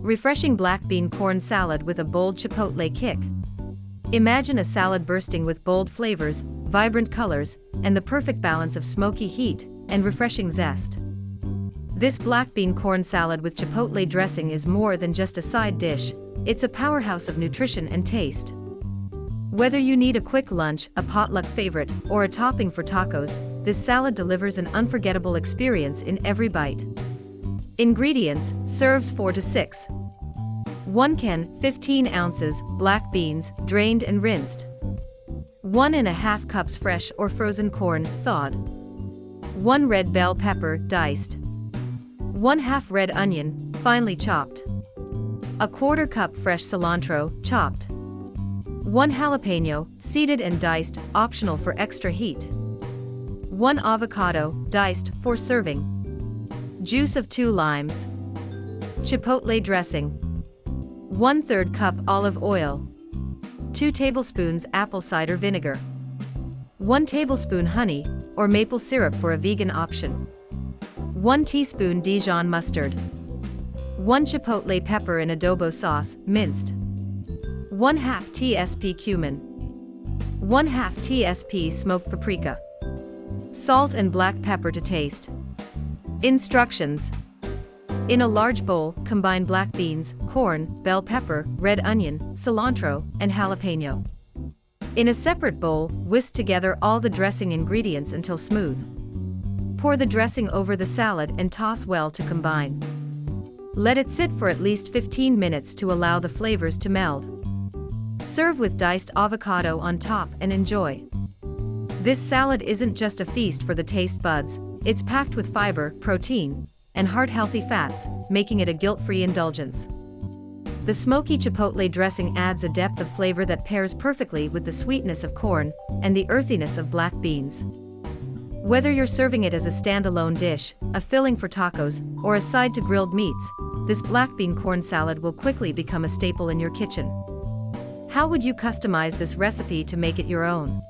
Refreshing black bean corn salad with a bold chipotle kick. Imagine a salad bursting with bold flavors, vibrant colors, and the perfect balance of smoky heat and refreshing zest. This black bean corn salad with chipotle dressing is more than just a side dish, it's a powerhouse of nutrition and taste. Whether you need a quick lunch, a potluck favorite, or a topping for tacos, this salad delivers an unforgettable experience in every bite. Ingredients: serves 4 to 6. 1 can, 15 ounces, black beans, drained and rinsed. 1½ cups fresh or frozen corn, thawed. 1 red bell pepper, diced. 1/2 red onion, finely chopped. 1/4 cup fresh cilantro, chopped. 1 jalapeno, seeded and diced, optional for extra heat. 1 avocado, diced, for serving. Juice of 2 limes. Chipotle dressing. 1/3 cup olive oil. 2 tablespoons apple cider vinegar. 1 tablespoon honey, or maple syrup for a vegan option. 1 teaspoon Dijon mustard. 1 chipotle pepper in adobo sauce, minced. 1/2 tsp cumin. 1/2 tsp smoked paprika. Salt and black pepper to taste. Instructions. In a large bowl, combine black beans, corn, bell pepper, red onion, cilantro, and jalapeno. In a separate bowl, whisk together all the dressing ingredients until smooth. Pour the dressing over the salad and toss well to combine. Let it sit for at least 15 minutes to allow the flavors to meld. Serve with diced avocado on top and enjoy. This salad isn't just a feast for the taste buds, it's packed with fiber, protein, and heart-healthy fats, making it a guilt-free indulgence. The smoky chipotle dressing adds a depth of flavor that pairs perfectly with the sweetness of corn and the earthiness of black beans. Whether you're serving it as a standalone dish, a filling for tacos, or a side to grilled meats, this black bean corn salad will quickly become a staple in your kitchen. How would you customize this recipe to make it your own?